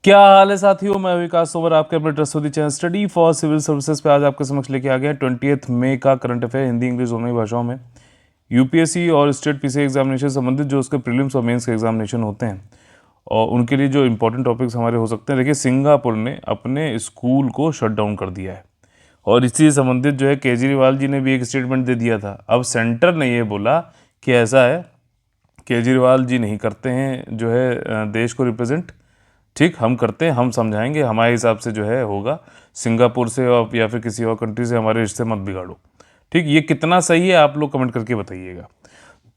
क्या हाल है साथियों, मैं विकास सोवर आपके अपने trustworthy channel study for civil services पे आज आपके समक्ष लेके आ गया 20 मई का करंट अफेयर हिंदी इंग्लिश दोनों ही भाषाओं में। यूपीएससी और स्टेट पीसी एग्जामिनेशन संबंधित जो उसके प्रीलिम्स और मेंस के एग्जामिनेशन होते हैं और उनके लिए जो इंपॉर्टेंट टॉपिक्स हमारे हो सकते हैं। देखिए, सिंगापुर ने अपने स्कूल को शट डाउन कर दिया है और इसी से संबंधित जो है केजरीवाल जी ने भी एक स्टेटमेंट दे दिया था। अब सेंटर ने ये बोला कि ऐसा है, केजरीवाल जी नहीं करते हैं जो है देश को रिप्रेजेंट, ठीक, हम करते हैं, हम समझाएंगे, हमारे हिसाब से जो है होगा। सिंगापुर से और या फिर किसी और कंट्री से हमारे रिश्ते मत बिगाड़ो। ठीक, ये कितना सही है आप लोग कमेंट करके बताइएगा।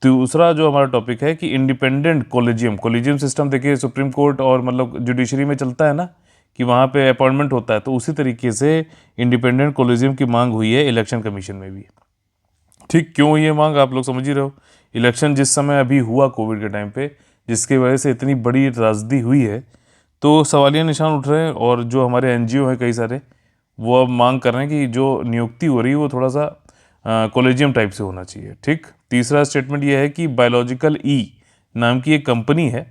दूसरा जो हमारा टॉपिक है कि इंडिपेंडेंट कोलिजियम सिस्टम, देखिए सुप्रीम कोर्ट और मतलब जुडिशरी में चलता है ना कि वहाँ पे अपॉइंटमेंट होता है, तो उसी तरीके से इंडिपेंडेंट कोलिजियम की मांग हुई है इलेक्शन कमीशन में भी। ठीक, क्यों ये मांग आप लोग समझ ही रहे हो। इलेक्शन जिस समय अभी हुआ कोविड के टाइम पे, जिसकी वजह से इतनी बड़ी त्रासदी हुई है, तो सवालिया निशान उठ रहे हैं और जो हमारे एनजीओ हैं कई सारे, वो अब मांग कर रहे हैं कि जो नियुक्ति हो रही है वो थोड़ा सा कॉलेजियम टाइप से होना चाहिए। ठीक, तीसरा स्टेटमेंट ये है कि बायोलॉजिकल ई नाम की एक कंपनी है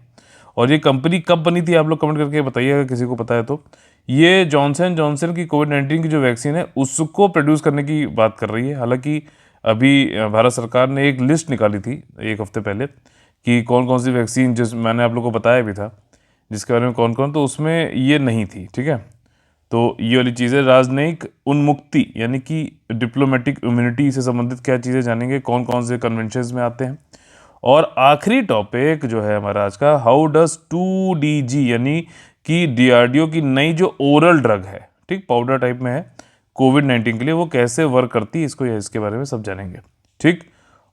और ये कंपनी कब बनी थी आप लोग कमेंट करके बताइएगा किसी को पता है तो। ये जॉनसन की कोविड-19 की जो वैक्सीन है उसको प्रोड्यूस करने की बात कर रही है। हालांकि अभी भारत सरकार ने एक लिस्ट निकाली थी एक हफ्ते पहले कि कौन कौन सी वैक्सीन, जिस मैंने आप लोग को बताया भी था जिसके बारे में कौन कौन, तो उसमें ये नहीं थी। ठीक है, तो ये वाली चीज़ें, राजनयिक उन्मुक्ति यानी कि डिप्लोमेटिक इम्यूनिटी से संबंधित क्या चीज़ें जानेंगे, कौन कौन से कन्वेंशंस में आते हैं। और आखिरी टॉपिक जो है हमारा आज का, हाउ डज 2DG यानी कि डीआरडीओ की नई जो ओरल ड्रग है, ठीक, पाउडर टाइप में है, कोविड-19 के लिए, वो कैसे वर्क करती है, इसके बारे में सब जानेंगे। ठीक,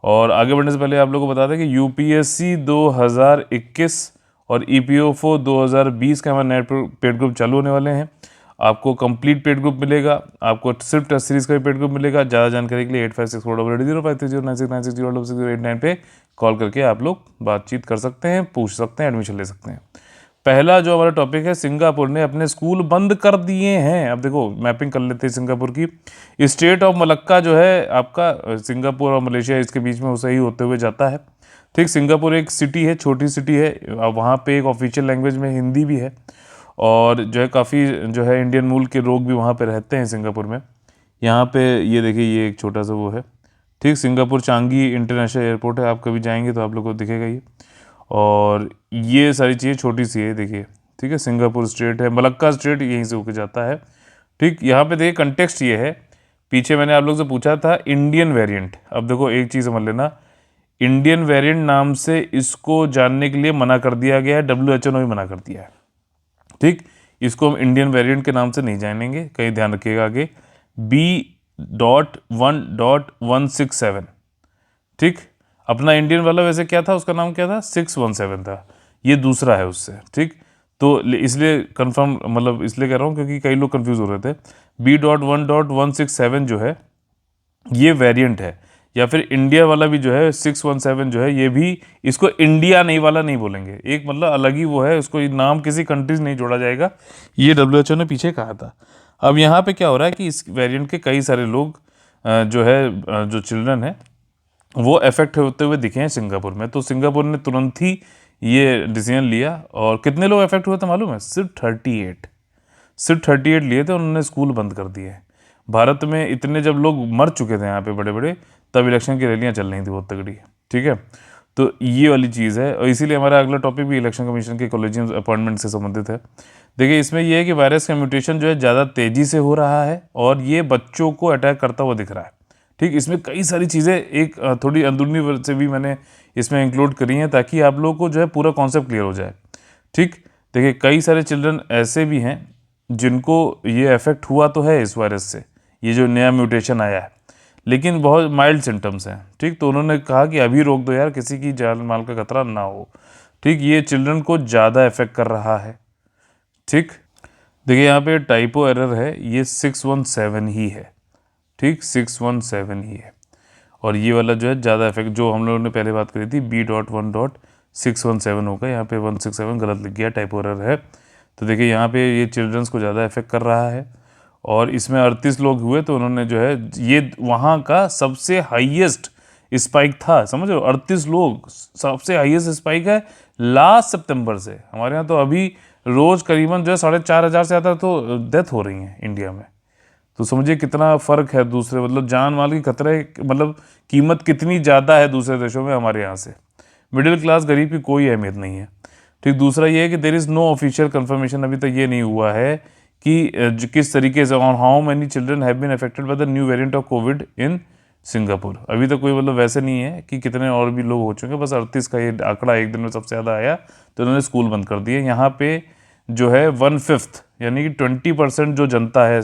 और आगे बढ़ने से पहले आप लोगों को बता दें कि यूपीएससी 2021 और ईपीएफओ 2020 का हमारा नेट पेड ग्रुप चालू होने वाले हैं। आपको कंप्लीट पेड ग्रुप मिलेगा, आपको सिर्फ टेस्ट सीरीज का भी पेड ग्रुप मिलेगा। ज़्यादा जानकारी के लिए 85640053096096060889 पे कॉल करके आप लोग बातचीत कर सकते हैं, पूछ सकते हैं, एडमिशन ले सकते हैं। पहला जो हमारा टॉपिक है, सिंगापुर ने अपने स्कूल बंद कर दिए हैं। अब देखो, मैपिंग कर लेते हैं सिंगापुर की। स्टेट ऑफ मलक्का जो है आपका, सिंगापुर और मलेशिया इसके बीच में उसे ही होते हुए जाता है। ठीक, सिंगापुर एक सिटी है, छोटी सिटी है, वहाँ पे एक ऑफिशियल लैंग्वेज में हिंदी भी है और जो है काफ़ी जो है इंडियन मूल के लोग भी वहाँ पे रहते हैं सिंगापुर में। यहाँ पे ये देखिए, ये एक छोटा सा वो है। ठीक, सिंगापुर चांगी इंटरनेशनल एयरपोर्ट है, आप कभी जाएंगे तो आप लोग को दिखेगा ये। और ये सारी चीज़ें छोटी सी है, देखिए। ठीक है, सिंगापुर स्ट्रेट है, मलक्का स्ट्रेट यहीं से होकर जाता है। ठीक, यहाँ पे देखिए कंटेक्स्ट ये है, पीछे मैंने आप लोग से पूछा था इंडियन वेरिएंट। अब देखो एक चीज़ समझ लेना, इंडियन वेरिएंट नाम से इसको जानने के लिए मना कर दिया गया है, WHO ने भी मना कर दिया है। ठीक, इसको हम इंडियन वेरिएंट के नाम से नहीं जानेंगे, कहीं ध्यान रखिएगा आगे। B.1.167। ठीक, अपना इंडियन वाला वैसे क्या था, उसका नाम क्या था, 617 था, ये दूसरा है उससे। ठीक, तो इसलिए कंफर्म, मतलब इसलिए कह रहा हूँ क्योंकि कई लोग कंफ्यूज हो रहे थे। B.1.167 जो है ये वेरिएंट है, या फिर इंडिया वाला भी जो है 617 जो है, ये भी, इसको इंडिया नहीं वाला नहीं बोलेंगे, एक मतलब अलग ही वो है, उसको नाम किसी कंट्रीज नहीं जोड़ा जाएगा, ये WHO ने पीछे कहा था। अब यहाँ पे क्या हो रहा है कि इस वेरिएंट के कई सारे लोग जो है जो चिल्ड्रन है वो अफेक्ट होते हुए दिखे हैं सिंगापुर में। तो सिंगापुर ने तुरंत ही ये डिसीजन लिया और कितने लोग अफेक्ट हुए थे मालूम है, सिर्फ 38 लिए थे, उन्होंने स्कूल बंद कर दिए। भारत में इतने जब लोग मर चुके थे यहाँ पे बड़े बड़े, तब इलेक्शन की रैलियाँ चल रही थी बहुत तगड़ी। ठीक है, तो ये वाली चीज़ है और इसीलिए हमारा अगला टॉपिक भी इलेक्शन कमीशन के कॉलेजियम अपॉइंटमेंट से संबंधित है। देखिए, इसमें यह है कि वायरस का म्यूटेशन जो है ज़्यादा तेज़ी से हो रहा है और ये बच्चों को अटैक करता हुआ दिख रहा है। ठीक, इसमें कई सारी चीज़ें एक थोड़ी अंदरूनी से भी मैंने इसमें इंक्लूड करी हैं ताकि आप लोगों को जो है पूरा कॉन्सेप्ट क्लियर हो जाए। ठीक, देखिए कई सारे चिल्ड्रन ऐसे भी हैं जिनको ये अफेक्ट हुआ तो है इस वायरस से, ये जो नया म्यूटेशन आया है, लेकिन बहुत माइल्ड सिम्टम्स हैं। ठीक, तो उन्होंने कहा कि अभी रोक दो यार, किसी की जान माल का खतरा ना हो। ठीक, ये चिल्ड्रन को ज़्यादा अफेक्ट कर रहा है। ठीक, देखिए यहाँ पे टाइपो एरर है, ये 617 ही है। ठीक, 617 ही है और ये वाला जो है ज़्यादा इफेक्ट, जो हम लोगों ने पहले बात करी थी B.1.617 होगा, यहाँ पे 167 गलत लिख गया, टाइप एरर है। तो देखिए यहाँ पे ये चिल्ड्रंस को ज़्यादा इफेक्ट कर रहा है और इसमें 38 लोग हुए, तो उन्होंने जो है, ये वहाँ का सबसे हाईएस्ट स्पाइक था, समझ रहे हो, 38 लोग सबसे हाईएस्ट स्पाइक है लास्ट सितंबर से हमारे यहाँ तो अभी रोज़ करीबन जो है 4,500 से ज़्यादा तो डेथ हो रही हैं इंडिया में। तो समझिए कितना फ़र्क है दूसरे, मतलब जान माल की खतरे, मतलब कीमत कितनी ज़्यादा है दूसरे देशों में हमारे यहाँ से। मिडिल क्लास गरीब की कोई अहमियत नहीं है। ठीक, दूसरा ये है कि there is no official confirmation, अभी तक ये नहीं हुआ है कि किस तरीके से on how many children have been affected by the new variant of Covid in Singapore. अभी तक कोई मतलब वैसे नहीं है कि कितने और भी लोग हो चुके हैं, बस 38 का ये आंकड़ा एक दिन में सबसे ज़्यादा आया तो उन्होंने स्कूल बंद कर दिए। यहाँ पे जो है 1/5 यानी कि 20% जो जनता है,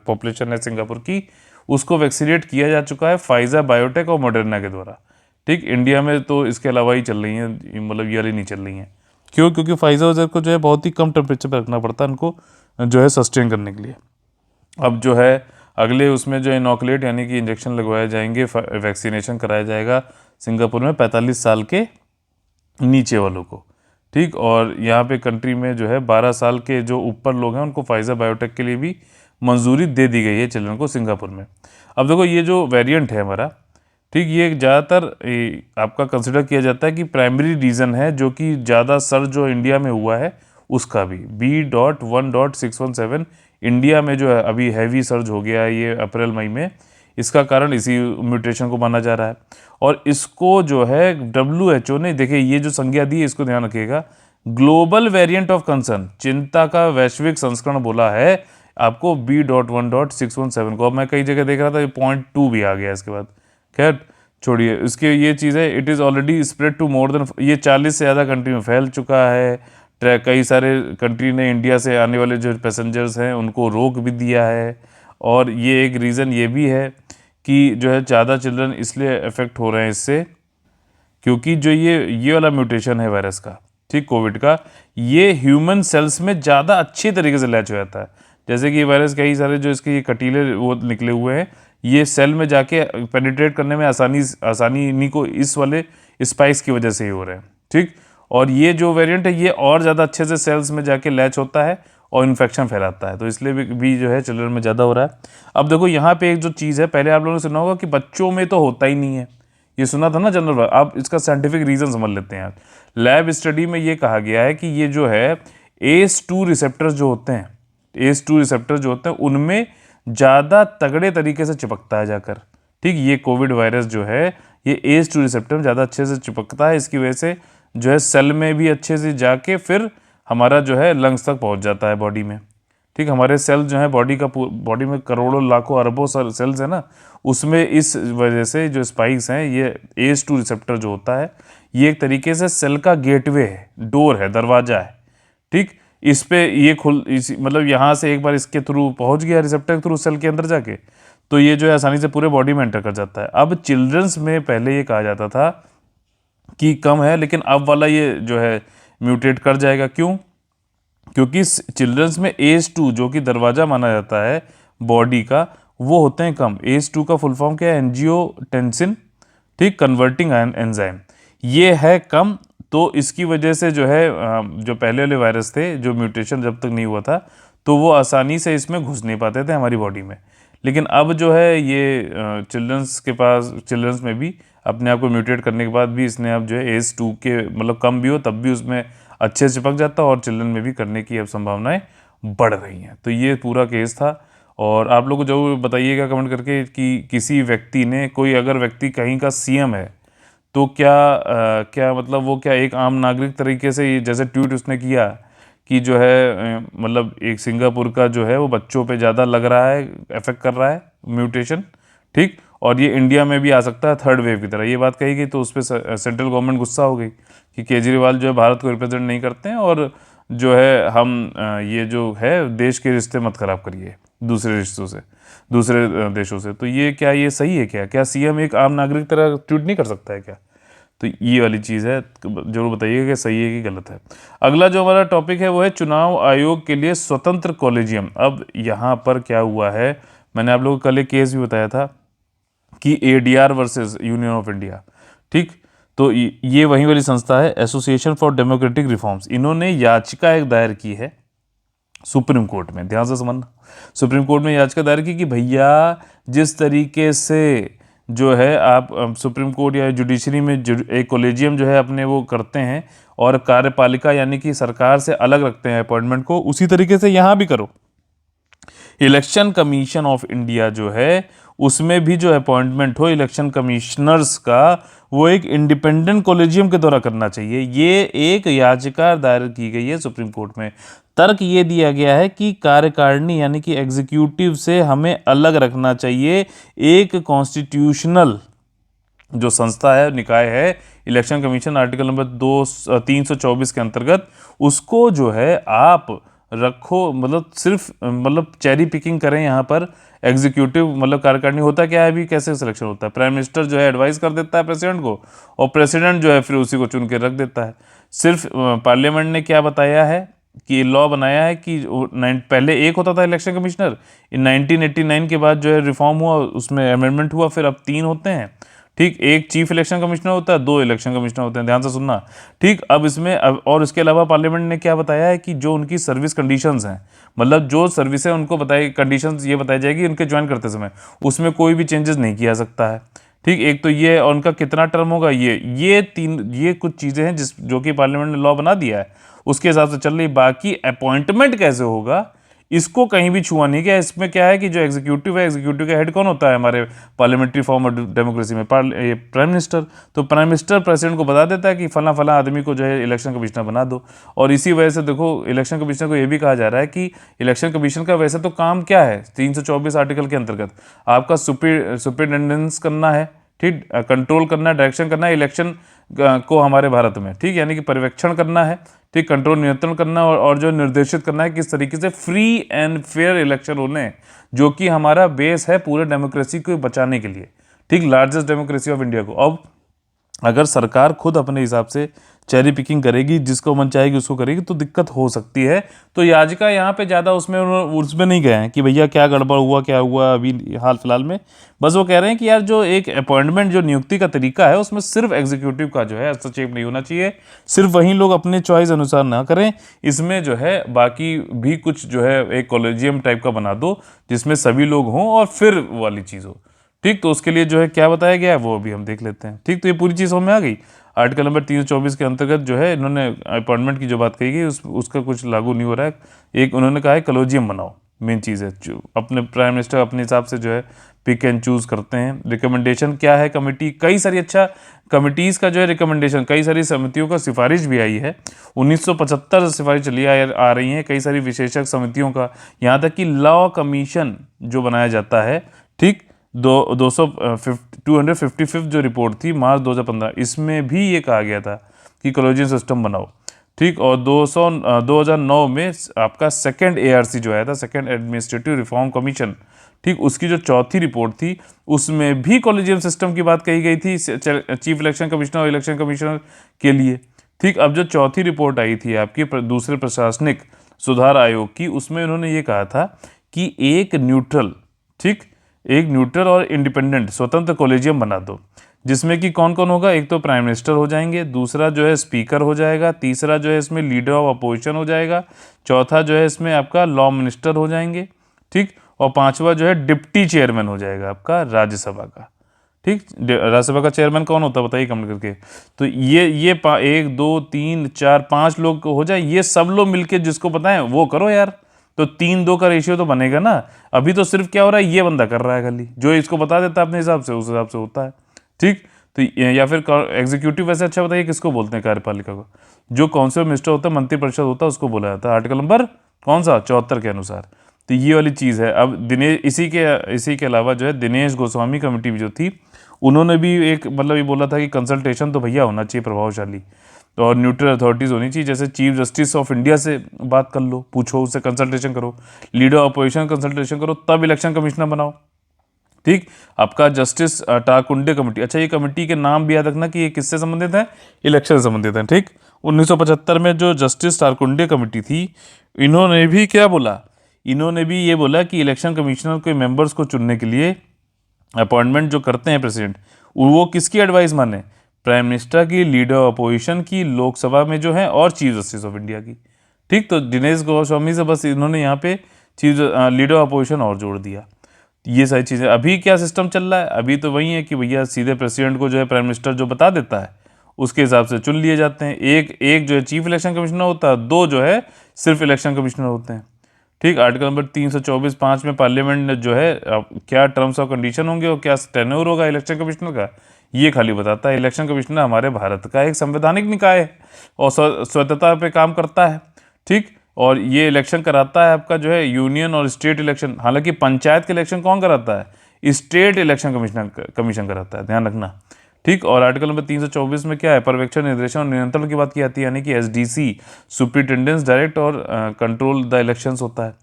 पॉपुलेशन है सिंगापुर की, उसको वैक्सीनेट किया जा चुका है फाइजर बायोटेक और मॉडर्ना के द्वारा। ठीक, इंडिया में तो इसके अलावा ही चल रही हैं, मतलब ये वाली नहीं चल रही हैं। क्यों? क्योंकि फाइजर वाइजर को जो है बहुत ही कम टेम्परेचर पर रखना पड़ता है उनको जो है सस्टेन करने के लिए। अब जो है अगले उसमें जो इनॉकुलेट यानी कि इंजेक्शन लगवाए जाएंगे, वैक्सीनेशन कराया जाएगा सिंगापुर में 45 साल के नीचे वालों को। ठीक, और यहाँ पे कंट्री में जो है 12 साल के जो ऊपर लोग हैं उनको फाइजर बायोटेक के लिए भी मंजूरी दे दी गई है चिल्ड्रन को सिंगापुर में। अब देखो ये जो वेरिएंट है हमारा, ठीक, ये ज़्यादातर आपका कंसिडर किया जाता है कि प्राइमरी रीज़न है जो कि ज़्यादा सर्ज जो इंडिया में हुआ है उसका भी B.1.617 इंडिया में जो है अभी हैवी सर्ज हो गया है ये अप्रैल मई में, इसका कारण इसी म्यूटेशन को माना जा रहा है। और इसको जो है WHO ने, देखिए ये जो संज्ञा दी है इसको ध्यान रखिएगा, ग्लोबल वेरिएंट ऑफ कंसर्न, चिंता का वैश्विक संस्करण बोला है आपको B.1.617 को। अब मैं कई जगह देख रहा था ये 0.2 भी आ गया इसके बाद। खैर छोड़िए, इसके ये चीज़ है, it is already spread to more than, ये 40 से ज़्यादा कंट्री में फैल चुका है। कई सारे कंट्री ने इंडिया से आने वाले जो पैसेंजर्स हैं उनको रोक भी दिया है। और ये एक रीज़न ये भी है कि जो है ज़्यादा चिल्ड्रन इसलिए अफेक्ट हो रहे हैं इससे क्योंकि जो ये वाला म्यूटेशन है वायरस का, ठीक, कोविड का, ये ह्यूमन सेल्स में ज़्यादा अच्छी तरीके से लैच हो जाता है। जैसे कि ये वायरस कई सारे जो इसके ये कटीले वो निकले हुए हैं, ये सेल में जाके पेनिट्रेट करने में आसानी इन्हीं को इस वाले स्पाइस की वजह से ही हो रहे हैं। ठीक, और ये जो वेरिएंट है ये और ज़्यादा अच्छे से सेल्स में जाके लैच होता है और इन्फेक्शन फैलाता है, तो इसलिए भी जो है चिल्ड्रन में ज़्यादा हो रहा है। अब देखो यहाँ पे एक जो चीज़ है, पहले आप लोगों ने सुना होगा कि बच्चों में तो होता ही नहीं है, ये सुना था ना जनरल। आप इसका साइंटिफिक रीज़न समझ लेते हैं। लैब स्टडी में ये कहा गया है कि ये जो है ACE2 रिसेप्टर्स जो होते हैं, ACE2 रिसेप्टर जो होते हैं उनमें ज़्यादा तगड़े तरीके से चिपकता है जाकर। ठीक, ये कोविड वायरस जो है ये ACE2 रिसेप्टर में ज़्यादा अच्छे से चिपकता है, इसकी वजह से जो है सेल में भी अच्छे से जाके फिर हमारा जो है लंग्स तक पहुंच जाता है बॉडी में। ठीक, हमारे सेल जो है बॉडी में करोड़ों लाखों अरबों सेल्स है ना, उसमें इस वजह से जो स्पाइक्स हैं, ये ACE2 रिसेप्टर जो होता है ये एक तरीके से सेल का गेटवे है, डोर है, दरवाजा है। ठीक, इस पे ये मतलब यहाँ से एक बार इसके थ्रू पहुँच गया, रिसेप्टर के थ्रू सेल के अंदर जाके, तो ये जो है आसानी से पूरे बॉडी में एंटर कर जाता है। अब चिल्ड्रंस में पहले ये कहा जाता था कि कम है, लेकिन अब वाला ये जो है म्यूटेट कर जाएगा। क्यों? क्योंकि चिल्ड्रंस में ACE2 जो कि दरवाजा माना जाता है बॉडी का, वो होते हैं कम। ACE2 का फुल फॉर्म क्या है? एंजियोटेंसिन, ठीक, कन्वर्टिंग एंजाइम, ये है कम। तो इसकी वजह से जो है जो पहले वाले वायरस थे, जो म्यूटेशन जब तक नहीं हुआ था, तो वो आसानी से इसमें घुस नहीं पाते थे हमारी बॉडी में। लेकिन अब जो है ये चिल्ड्रंस में भी अपने आप को म्यूटेट करने के बाद भी इसने अब जो है ACE2 के मतलब कम भी हो तब भी उसमें अच्छे से चिपक जाता है और चिल्ड्रन में भी करने की अब संभावनाएं बढ़ रही हैं। तो ये पूरा केस था। और आप लोग को जरूर बताइएगा कमेंट करके कि किसी व्यक्ति ने, कोई अगर व्यक्ति कहीं का CM है तो क्या मतलब वो क्या एक आम नागरिक तरीके से, जैसे ट्वीट उसने किया कि जो है मतलब एक सिंगापुर का जो है वो बच्चों पे ज़्यादा लग रहा है, अफेक्ट कर रहा है म्यूटेशन, ठीक, और ये इंडिया में भी आ सकता है थर्ड वेव की तरह, ये बात कही गई। तो उस पर सेंट्रल गवर्नमेंट गुस्सा हो गई कि केजरीवाल जो है भारत को रिप्रेजेंट नहीं करते हैं और जो है हम ये जो है देश के रिश्ते मत खराब करिए दूसरे रिश्तों से, दूसरे देशों से। तो ये क्या, ये सही है क्या CM एक आम नागरिक तरह ट्वीट नहीं कर सकता है क्या? तो ये वाली चीज़ है, जरूर बताइएगा कि सही है कि गलत है। अगला जो हमारा टॉपिक है वो है चुनाव आयोग के लिए स्वतंत्र कॉलेजियम। अब यहाँ पर क्या हुआ है, मैंने आप लोगों को कल एक केस भी बताया था कि ADR versus union of India, ठीक, तो ये वही वाली संस्था है, एसोसिएशन फॉर डेमोक्रेटिक रिफॉर्म्स। इन्होंने याचिका एक दायर की है सुप्रीम कोर्ट में, ध्यान से समझना, सुप्रीम कोर्ट में याचिका दायर की कि भैया जिस तरीके से जो है आप सुप्रीम कोर्ट या जुडिशरी में एक कोलेजियम जो है अपने वो करते हैं और कार्यपालिका यानी कि सरकार से अलग रखते हैं अपॉइंटमेंट को, उसी तरीके से यहाँ भी करो। इलेक्शन कमीशन ऑफ इंडिया जो है उसमें भी जो अपॉइंटमेंट हो इलेक्शन कमिश्नर्स का, वो एक इंडिपेंडेंट कॉलेजियम के द्वारा करना चाहिए। ये एक याचिका दायर की गई है सुप्रीम कोर्ट में। तर्क ये दिया गया है कि कार्यकारिणी यानी कि एग्जीक्यूटिव से हमें अलग रखना चाहिए। एक कॉन्स्टिट्यूशनल जो संस्था है, निकाय है इलेक्शन कमीशन, आर्टिकल नंबर 324 के अंतर्गत उसको जो है आप रखो, मतलब सिर्फ मतलब चेरी पिकिंग करें यहाँ पर। एग्जीक्यूटिव मतलब कार्यकारिणी होता क्या है, अभी कैसे सिलेक्शन होता है, प्राइम मिनिस्टर जो है एडवाइस कर देता है प्रेसिडेंट को और प्रेसिडेंट जो है फिर उसी को चुन के रख देता है। सिर्फ पार्लियामेंट ने क्या बताया है कि लॉ बनाया है कि पहले एक होता था इलेक्शन कमिश्नर, इन 1989 के बाद जो है रिफॉर्म हुआ, उसमें अमेंडमेंट हुआ, फिर अब 3 होते हैं। ठीक, एक चीफ इलेक्शन कमिश्नर होता है, 2 इलेक्शन कमिश्नर होते हैं, ध्यान से सुनना। ठीक, अब इसमें और इसके अलावा पार्लियामेंट ने क्या बताया है कि जो उनकी सर्विस कंडीशंस हैं, मतलब जो सर्विस है उनको बताई कंडीशंस ये बताई जाएगी उनके ज्वाइन करते समय, उसमें कोई भी चेंजेस नहीं किया सकता है। ठीक, एक तो ये, और उनका कितना टर्म होगा ये कुछ चीज़ें हैं जो कि पार्लियामेंट ने लॉ बना दिया है, उसके हिसाब से चल रही। बाकी अपॉइंटमेंट कैसे होगा इसको कहीं भी छुआ नहीं गया। इसमें क्या है कि जो एग्जीक्यूटिव है, एग्जीक्यूटिव का हेड कौन होता है हमारे पार्लियामेंट्री फॉर्म ऑफ डेमोक्रेसी में, प्राइम मिनिस्टर। तो प्राइम मिनिस्टर प्रेसिडेंट को बता देता है कि फला फला आदमी को जो है इलेक्शन कमिश्नर बना दो। और इसी वजह से देखो इलेक्शन कमिश्नर को यह भी कहा जा रहा है कि इलेक्शन कमीशन का वैसे तो काम क्या है, 324 आर्टिकल के अंतर्गत आपका सुपरिटेंडेंस करना है, ठीक, कंट्रोल करना है, डायरेक्शन करना है इलेक्शन को हमारे भारत में, ठीक, यानी कि पर्यवेक्षण करना है, ठीक, कंट्रोल नियंत्रण करना और जो निर्देशित करना है किस तरीके से फ्री एंड फेयर इलेक्शन होने, जो कि हमारा बेस है पूरे डेमोक्रेसी को बचाने के लिए, ठीक, लार्जेस्ट डेमोक्रेसी ऑफ इंडिया को। अब अगर सरकार खुद अपने हिसाब से चेरी पिकिंग करेगी, जिसको मन चाहेगी उसको करेगी, तो दिक्कत हो सकती है। तो याचिका यहाँ पे ज़्यादा उसमें नहीं गए हैं कि भैया क्या गड़बड़ हुआ, क्या हुआ अभी हाल फिलहाल में। बस वो कह रहे हैं कि यार जो एक अपॉइंटमेंट जो नियुक्ति का तरीका है उसमें सिर्फ एग्जीक्यूटिव का जो है हस्तक्षेप नहीं होना चाहिए, सिर्फ वहीं लोग अपने चॉइस अनुसार ना करें। इसमें जो है बाकी भी कुछ जो है एक कॉलेजियम टाइप का बना दो जिसमें सभी लोग हों और फिर वाली चीज़ हो। ठीक, तो उसके लिए जो है क्या बताया गया है वो अभी हम देख लेते हैं। ठीक, तो ये पूरी चीज़ समझ में आ गई। आर्टिकल नंबर 324 के अंतर्गत जो है इन्होंने अपॉइंटमेंट की जो बात कही गई उसका कुछ लागू नहीं हो रहा है। एक उन्होंने कहा है कॉलेजियम बनाओ, मेन चीज़ है जो अपने प्राइम मिनिस्टर अपने हिसाब से जो है पिक एंड चूज़ करते हैं। रिकमेंडेशन क्या है, कमेटी कई सारी, अच्छा कमिटीज़ का जो है रिकमेंडेशन, कई सारी समितियों का सिफारिश भी आई है। 1975 से सिफारिश चली आ रही हैं कई सारी विशेषज्ञ समितियों का, यहाँ तक कि लॉ कमीशन जो बनाया जाता है, ठीक, 255 जो रिपोर्ट थी मार्च 2015, इसमें भी ये कहा गया था कि कॉलेजियम सिस्टम बनाओ। ठीक, और 2009 में आपका सेकंड ARC जो आया था, सेकंड एडमिनिस्ट्रेटिव रिफॉर्म कमीशन, ठीक, उसकी जो चौथी रिपोर्ट थी उसमें भी कॉलेजियम सिस्टम की बात कही गई थी चीफ इलेक्शन कमिश्नर और इलेक्शन कमिश्नर के लिए। ठीक, अब जो चौथी रिपोर्ट आई थी आपकी दूसरे प्रशासनिक सुधार आयोग की, उसमें उन्होंने ये कहा था कि एक न्यूट्रल, ठीक, एक न्यूट्रल और इंडिपेंडेंट स्वतंत्र कॉलेजियम बना दो, जिसमें कि कौन कौन होगा, एक तो प्राइम मिनिस्टर हो जाएंगे, दूसरा जो है स्पीकर हो जाएगा, तीसरा जो है इसमें लीडर ऑफ अपोजिशन हो जाएगा, चौथा जो है इसमें आपका लॉ मिनिस्टर हो जाएंगे, ठीक, और पांचवा जो है डिप्टी चेयरमैन हो जाएगा आपका राज्यसभा का। ठीक, राज्यसभा का चेयरमैन कौन होता है बताइए कमेंट करके। तो ये 1 2 3 4 5 लोग हो जाए, ये सब लोग मिलके जिसको पता है वो करो यार। तो 3-2 का रेशियो तो बनेगा ना। अभी तो सिर्फ क्या हो रहा है, ये बंदा कर रहा है खाली, जो इसको बता देता है अपने हिसाब से, उस हिसाब से होता है। ठीक, तो या फिर एग्जीक्यूटिव वैसे अच्छा बताइए किसको बोलते हैं कार्यपालिका को, जो काउंसिल मिनिस्टर होता है, मंत्रिपरिषद होता है, उसको बोला जाता है आर्टिकल नंबर कौन सा 74 के अनुसार। तो ये वाली चीज़ है। अब दिनेश इसी के अलावा जो है दिनेश गोस्वामी कमेटी भी जो थी, उन्होंने भी एक मतलब ये बोला था कि कंसल्टेशन तो भैया होना चाहिए प्रभावशाली, तो और न्यूट्रल अथॉरिटीज़ होनी चाहिए, जैसे चीफ जस्टिस ऑफ इंडिया से बात कर लो, पूछो, उससे कंसल्टेशन करो, लीडर ऑफ अपोजिशन कंसल्टेशन करो, तब इलेक्शन कमिश्नर बनाओ। ठीक, आपका जस्टिस टाकुंडे कमेटी, अच्छा ये कमेटी के नाम भी याद रखना कि ये किससे संबंधित है, इलेक्शन से संबंधित है। ठीक, 1975 में जो जस्टिस टाकुंडे कमेटी थी, इन्होंने भी क्या बोला, इन्होंने भी ये बोला कि इलेक्शन कमिश्नर के मेंबर्स को चुनने के लिए अपॉइंटमेंट जो करते हैं प्रेसिडेंट, वो किसकी एडवाइस माने, प्राइम मिनिस्टर की, लीडर ऑफ अपोजिशन की, लोकसभा में जो है, और चीफ जस्टिस ऑफ इंडिया की। ठीक, तो दिनेश गोस्वामी से बस इन्होंने यहाँ पे चीफ लीडर ऑफ अपोजिशन और जोड़ दिया। ये सारी चीज़ें। अभी क्या सिस्टम चल रहा है, अभी तो वही है कि भैया सीधे प्रेसिडेंट को जो है प्राइम मिनिस्टर जो बता देता है उसके हिसाब से चुन लिए जाते हैं। एक एक जो है चीफ इलेक्शन कमिश्नर होता है, दो जो है सिर्फ इलेक्शन कमिश्नर होते हैं। ठीक, आर्टिकल नंबर 324(5) में पार्लियामेंट ने जो है क्या टर्म्स और कंडीशन होंगे और क्या टेन्योर होगा इलेक्शन कमिश्नर का, ये खाली बताता है। इलेक्शन कमिश्नर हमारे भारत का एक संवैधानिक निकाय है और स्वतंत्रता पे काम करता है। ठीक, और ये इलेक्शन कराता है आपका जो है यूनियन और स्टेट इलेक्शन। हालांकि पंचायत के इलेक्शन कौन कराता है, स्टेट इलेक्शन कमीशन कराता है, ध्यान रखना। ठीक, और आर्टिकल नंबर 324 में क्या है, पर्यवेक्षण, निर्देशन और नियंत्रण की बात की जाती है, यानी कि एसडीसी सुपरिटेंडेंस डायरेक्ट और कंट्रोल द इलेक्शंस होता है।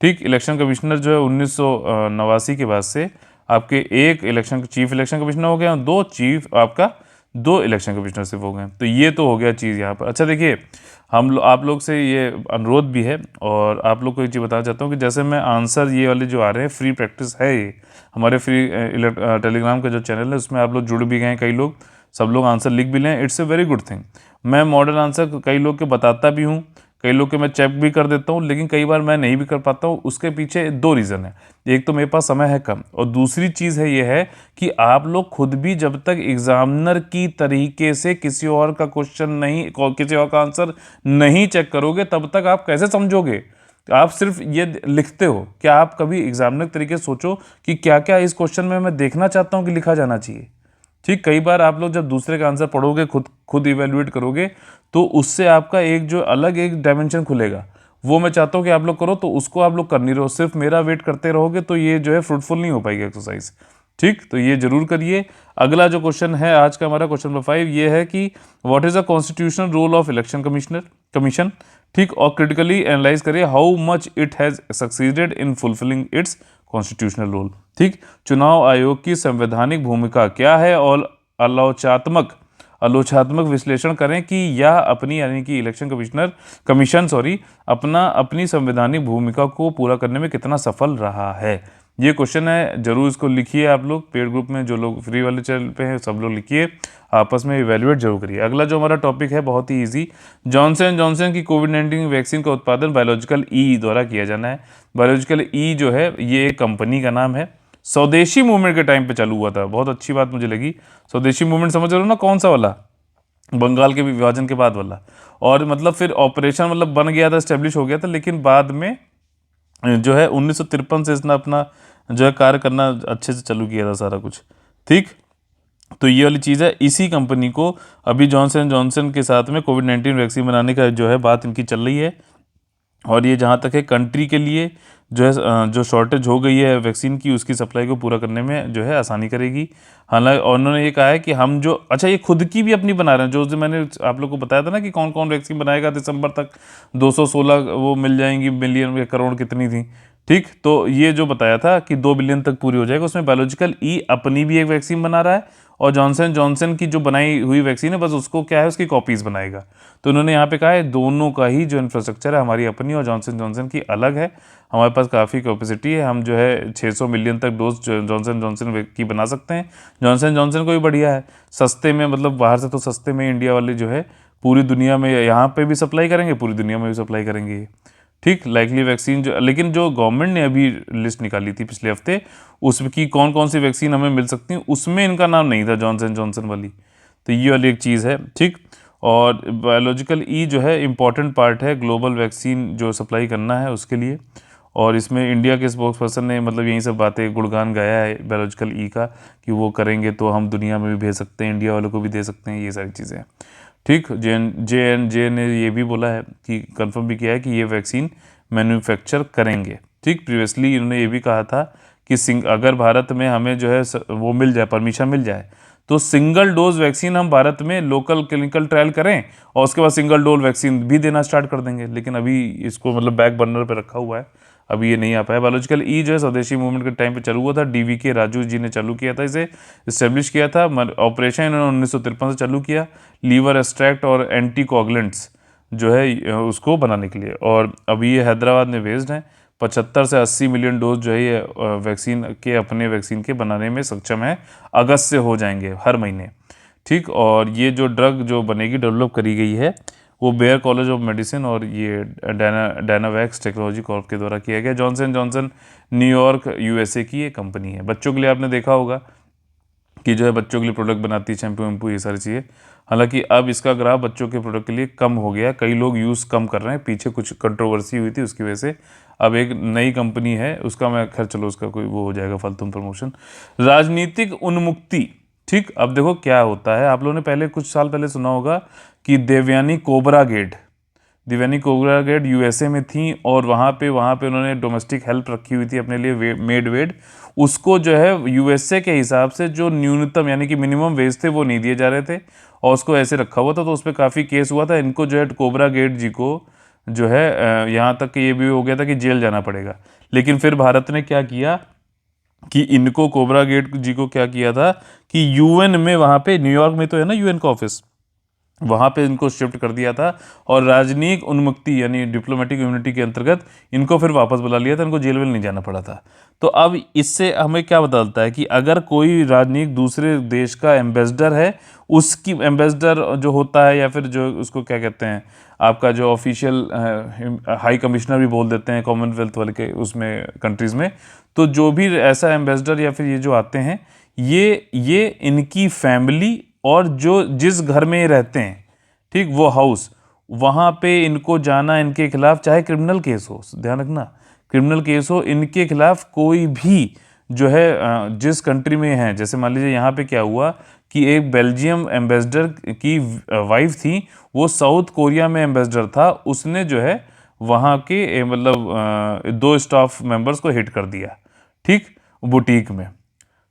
ठीक, इलेक्शन कमिश्नर जो है 1989 के बाद से आपके एक इलेक्शन चीफ इलेक्शन कमिश्नर हो गए और दो इलेक्शन कमिश्नरशिप हो गए। तो ये तो हो गया चीज़ यहाँ पर। अच्छा देखिए, आप लोग से ये अनुरोध भी है और आप लोग को एक चीज़ बताना चाहता हूँ कि जैसे मैं आंसर ये वाले जो आ रहे हैं, फ्री प्रैक्टिस है ये हमारे फ्री टेलीग्राम का जो चैनल है उसमें आप लोग जुड़ भी गए हैं, कई लोग, सब लोग आंसर लिख भी लें, it's a very good thing. मैं मॉडल आंसर कई लोग के बताता भी हूँ, कई लोग के मैं चेक भी कर देता हूँ, लेकिन कई बार मैं नहीं भी कर पाता हूँ। उसके पीछे दो रीज़न है, एक तो मेरे पास समय है कम, और दूसरी चीज़ है ये है कि आप लोग खुद भी जब तक एग्जामिनर की तरीके से किसी और का क्वेश्चन नहीं, किसी और का आंसर नहीं चेक करोगे तब तक आप कैसे समझोगे। आप सिर्फ ये लिखते हो, क्या आप कभी एग्जामिनर तरीके से सोचो कि क्या क्या इस क्वेश्चन में मैं देखना चाहता हूँ कि लिखा जाना चाहिए। ठीक, कई बार आप लोग जब दूसरे का आंसर पढ़ोगे, खुद इवेल्युएट करोगे, तो उससे आपका एक जो अलग एक डायमेंशन खुलेगा। वो मैं चाहता हूँ कि आप लोग करो, तो उसको आप लोग कर नहीं रहो, सिर्फ मेरा वेट करते रहोगे तो ये जो है फ्रूटफुल नहीं हो पाएगी एक्सरसाइज। ठीक, तो ये जरूर करिए। अगला जो क्वेश्चन है आज का हमारा क्वेश्चन नंबर 5 ये है कि what is the constitutional role of election commission. ठीक, और क्रिटिकली एनालाइज करिए how much it has succeeded in fulfilling its constitutional role. ठीक, चुनाव आयोग की संवैधानिक भूमिका क्या है और आलोचनात्मक विश्लेषण करें कि यह अपनी, यानी कि इलेक्शन कमीशन अपनी संवैधानिक भूमिका को पूरा करने में कितना सफल रहा है। ये क्वेश्चन है, जरूर इसको लिखिए आप लोग पेड ग्रुप में, जो लोग फ्री वाले चैनल पे हैं सब लोग लिखिए, आपस में इवेल्युएट जरूर करिए। अगला जो हमारा टॉपिक है बहुत ही इजी, जॉनसन की कोविड-19 वैक्सीन का उत्पादन बायोलॉजिकल ई द्वारा किया जाना है। बायोलॉजिकल ई जो है ये एक कंपनी का नाम है, स्वदेशी मूवमेंट के टाइम पे चालू हुआ था। बहुत अच्छी बात मुझे लगी, स्वदेशी मूवमेंट समझ रहे हो ना, कौन सा वाला, बंगाल के विभाजन के बाद वाला। और मतलब फिर ऑपरेशन मतलब बन गया था, स्टेब्लिश हो गया था, लेकिन बाद में जो है 1953 से इसने अपना जो है कार्य करना अच्छे से चालू किया था सारा कुछ। ठीक, तो ये वाली चीज़ है। इसी कंपनी को अभी जॉनसन के साथ में कोविड-19 वैक्सीन बनाने का जो है बात इनकी चल रही है, और ये जहाँ तक है कंट्री के लिए जो है जो शॉर्टेज हो गई है वैक्सीन की, उसकी सप्लाई को पूरा करने में जो है आसानी करेगी। हालांकि उन्होंने ये कहा है कि हम जो, अच्छा ये खुद की भी अपनी बना रहे हैं, जो मैंने आप लोग को बताया था ना कि कौन कौन वैक्सीन बनाएगा दिसंबर तक, 216 वो मिल जाएंगी, मिलियन या करोड़ कितनी थी। ठीक, तो ये जो बताया था कि 2 बिलियन तक पूरी हो जाएगा, उसमें बायोलॉजिकल ई अपनी भी एक वैक्सीन बना रहा है और जॉनसन की जो बनाई हुई वैक्सीन है बस उसको क्या है, उसकी कॉपीज़ बनाएगा। तो उन्होंने यहाँ पे कहा है दोनों का ही जो इंफ्रास्ट्रक्चर है, हमारी अपनी और जॉनसन की अलग है, हमारे पास काफ़ी कैपेसिटी है, हम जो है 600 मिलियन तक डोज जॉनसन की बना सकते हैं। जॉनसन को भी बढ़िया है, सस्ते में, मतलब बाहर से तो सस्ते में इंडिया वाले जो है पूरी दुनिया में, यहाँ पे भी सप्लाई करेंगे, पूरी दुनिया में भी सप्लाई करेंगे। ठीक, लाइकली वैक्सीन जो, लेकिन जो गवर्नमेंट ने अभी लिस्ट निकाली थी पिछले हफ्ते, उसकी कौन कौन सी वैक्सीन हमें मिल सकती है, उसमें इनका नाम नहीं था जॉनसन वाली। तो ये वाली एक चीज़ है। ठीक, और बायोलॉजिकल ई जो है इम्पॉर्टेंट पार्ट है ग्लोबल वैक्सीन जो सप्लाई करना है उसके लिए, और इसमें इंडिया के स्पोक्स पर्सन ने मतलब यही सब बातें गुणगान गाया है बायोलॉजिकल ई का, कि वो करेंगे तो हम दुनिया में भी भेज सकते हैं, इंडिया वालों को भी दे सकते हैं, ये सारी चीज़ें। ठीक, जे ने ये भी बोला है कि कंफर्म भी किया है कि ये वैक्सीन मैन्युफैक्चर करेंगे। ठीक, प्रीवियसली इन्होंने ये भी कहा था कि अगर भारत में हमें जो है वो मिल जाए, परमिशन मिल जाए, तो सिंगल डोज वैक्सीन हम भारत में लोकल क्लिनिकल ट्रायल करें और उसके बाद सिंगल डोज वैक्सीन भी देना स्टार्ट कर देंगे। लेकिन अभी इसको मतलब बैक बर्नर पे रखा हुआ है, अभी ये नहीं आ पाया। बायोलॉजिकल ई जो है स्वदेशी मूवमेंट के टाइम पे चालू हुआ था, डीवीके राजू जी ने चालू किया था, इसे इस्टेब्लिश किया था। ऑपरेशन इन्होंने 1953 से चालू किया, लीवर एक्सट्रैक्ट और एंटीकोगुलेंट्स जो है उसको बनाने के लिए, और अभी ये हैदराबाद में बेस्ड हैं। 75 से 80 मिलियन डोज जो है ये अपने वैक्सीन के बनाने में सक्षम है, अगस्त से हो जाएंगे हर महीने। ठीक, और ये जो ड्रग जो बनेगी, डेवलप करी गई है, वो बेयर कॉलेज ऑफ मेडिसिन और ये डायनावैक्स टेक्नोलॉजी कॉर्प के द्वारा किया गया। जॉनसन जॉनसन न्यूयॉर्क यूएसए की ये कंपनी है। बच्चों के लिए आपने देखा होगा कि जो है बच्चों के लिए प्रोडक्ट बनाती है, शैम्पू वैम्पू ये सारी चीज़ें। हालांकि अब इसका ग्राफ बच्चों के प्रोडक्ट के लिए कम हो गया, कई लोग यूज़ कम कर रहे हैं, पीछे कुछ कंट्रोवर्सी हुई थी उसकी वजह से। अब एक नई कंपनी है उसका, मैं खैर चलो उसका कोई वो हो जाएगा फालतू प्रमोशन। राजनीतिक उन्मुक्ति, ठीक। अब देखो क्या होता है, आप लोगों ने पहले कुछ साल पहले सुना होगा कि देवयानी कोबरा गेट यूएसए में थी और वहाँ पे उन्होंने डोमेस्टिक हेल्प रखी हुई थी अपने लिए, मेड वेड। उसको जो है यूएसए के हिसाब से जो न्यूनतम यानी कि मिनिमम वेज थे वो नहीं दिए जा रहे थे और उसको ऐसे रखा हुआ था, तो उस पर काफ़ी केस हुआ था। इनको जो है कोबरा गेट जी को जो है यहाँ तक कि ये भी हो गया था कि जेल जाना पड़ेगा। लेकिन फिर भारत ने क्या किया कि इनको कोबरा गेट जी को क्या किया था कि यूएन में, वहाँ पे न्यूयॉर्क में तो है ना यूएन का ऑफिस, वहाँ पे इनको शिफ्ट कर दिया था और राजनयिक उन्मुक्ति यानी डिप्लोमेटिक इम्यूनिटी के अंतर्गत इनको फिर वापस बुला लिया था, इनको जेल वेल नहीं जाना पड़ा था। तो अब इससे हमें क्या बदलता है कि अगर कोई राजनयिक दूसरे देश का एम्बेसडर है, उसकी एम्बेसडर जो होता है या फिर जो उसको क्या कहते हैं आपका जो ऑफिशियल हाई कमिश्नर भी बोल देते हैं कॉमनवेल्थ वाले के उसमें कंट्रीज़ में, तो जो भी ऐसा एम्बेसडर या फिर ये जो आते हैं ये इनकी फैमिली और जो जिस घर में ये रहते हैं, ठीक, वो हाउस, वहाँ पे इनको जाना, इनके खिलाफ चाहे क्रिमिनल केस हो, ध्यान रखना क्रिमिनल केस हो, इनके खिलाफ कोई भी जो है जिस कंट्री में है, जैसे मान लीजिए यहाँ पे क्या हुआ कि एक बेल्जियम एम्बेसडर की वाइफ थी, वो साउथ कोरिया में एम्बेसडर था, उसने जो है वहाँ के मतलब 2 स्टाफ मेंबर्स को हिट कर दिया, ठीक, बुटीक में,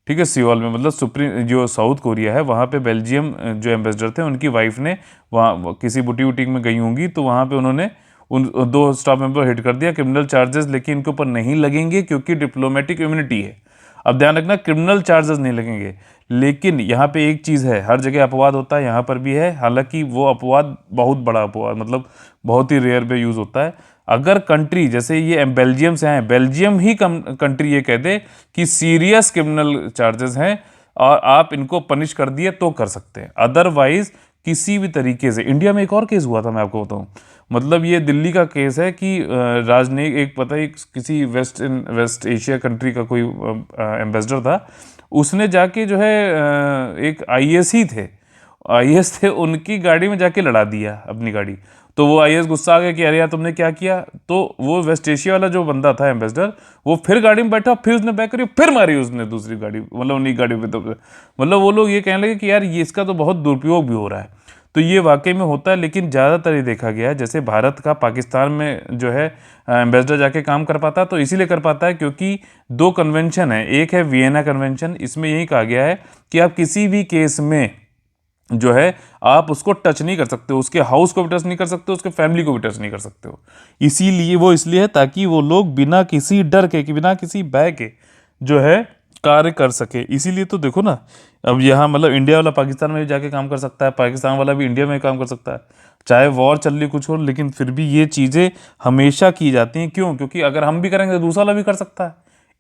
ठीक है, सियोल में, मतलब सुप्रीम जो साउथ कोरिया है वहाँ पे बेल्जियम जो एम्बेसडर थे उनकी वाइफ ने वहाँ किसी बुटीक में गई होंगी, तो वहाँ पे उन्होंने उन 2 स्टाफ मेंबर हिट कर दिया। क्रिमिनल चार्जेस लेकिन इनके ऊपर नहीं लगेंगे क्योंकि डिप्लोमेटिक इम्यूनिटी है। अब ध्यान रखना क्रिमिनल चार्जेस नहीं लगेंगे, लेकिन यहाँ पे एक चीज़ है, हर जगह अपवाद होता है, यहाँ पर भी है, हालांकि वो अपवाद बहुत बड़ा अपवाद, मतलब बहुत ही रेयर पे यूज़ होता है। अगर कंट्री जैसे ये बेल्जियम से हैं, बेल्जियम ही कंट्री ये कह दे कि सीरियस क्रिमिनल चार्जेस हैं और आप इनको पनिश कर दिए तो कर सकते हैं, अदरवाइज किसी भी तरीके से। इंडिया में एक और केस हुआ था, मैं आपको बताऊं, मतलब ये दिल्ली का केस है कि राजनयिक एक पता ही किसी वेस्ट एशिया कंट्री का कोई एम्बेसडर था, उसने जाके जो है एक आईएएस ही थे, आईएएस थे, उनकी गाड़ी में जाके लड़ा दिया अपनी गाड़ी। तो वो आईएएस गुस्सा आ गया कि अरे यार तुमने क्या किया, तो वो वेस्ट एशिया वाला जो बंदा था एम्बेसडर, वो फिर गाड़ी में बैठा, फिर उसने बैक करी, फिर मारी उसने दूसरी गाड़ी, मतलब उन्हीं गाड़ी पे। तो मतलब वो लोग ये कहने लगे कि यार ये इसका तो बहुत दुरुपयोग भी हो रहा है। तो ये वाकई में होता है, लेकिन ज़्यादातर ये देखा गया है जैसे भारत का पाकिस्तान में जो है एम्बेसडर जाके काम कर पाता, तो इसीलिए कर पाता है क्योंकि 2 कन्वेंशन है, एक है वियना कन्वेंशन, इसमें यही कहा गया है कि आप किसी भी केस में जो है आप उसको टच नहीं कर सकते हो, उसके हाउस को भी टच नहीं कर सकते हो, उसके फैमिली को भी टच नहीं कर सकते हो। इसीलिए वो इसलिए है ताकि वो लोग बिना किसी डर के, कि बिना किसी भय के जो है कार्य कर सके। इसीलिए तो देखो ना, अब यहाँ मतलब इंडिया वाला पाकिस्तान में भी जाके काम कर सकता है, पाकिस्तान वाला भी इंडिया में काम कर सकता है, चाहे वॉर चल रही कुछ हो, लेकिन फिर भी ये चीज़ें हमेशा की जाती हैं। क्यों? क्योंकि अगर हम भी करेंगे तो दूसरा वाला भी कर सकता है,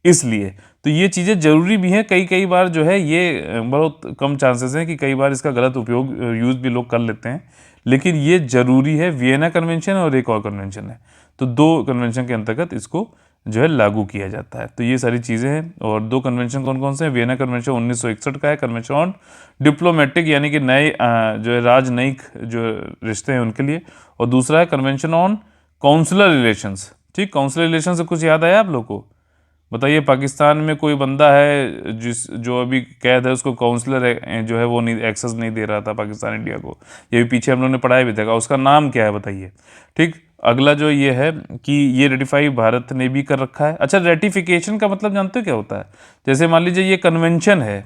इसलिए तो ये चीज़ें ज़रूरी भी हैं। कई बार जो है ये बहुत कम चांसेस हैं कि कई बार इसका गलत उपयोग यूज़ भी लोग कर लेते हैं, लेकिन ये ज़रूरी है। वियना कन्वेंशन और एक और कन्वेंशन है, तो 2 कन्वेंशन के अंतर्गत इसको जो है लागू किया जाता है। तो ये सारी चीज़ें हैं। और 2 कन्वेंशन कौन कौन से हैं? वियना कन्वेंशन 1961 का है, कन्वेंशन ऑन डिप्लोमेटिक यानी कि नए जो है राजनयिक जो रिश्ते हैं उनके लिए, और दूसरा है कन्वेंशन ऑन काउंसलर रिलेशंस। ठीक, काउंसलर रिलेशन से कुछ याद आया आप लोग को? बताइए, पाकिस्तान में कोई बंदा है जो अभी कैद है, उसको काउंसलर जो है वो नहीं एक्सेस नहीं दे रहा था पाकिस्तान इंडिया को, ये भी पीछे हम लोगों ने पढ़ाया भी था, उसका नाम क्या है बताइए। ठीक, अगला जो ये है कि ये रेटिफाई भारत ने भी कर रखा है। अच्छा, रेटिफिकेशन का मतलब जानते हो क्या होता है? जैसे मान लीजिए ये कन्वेंशन है,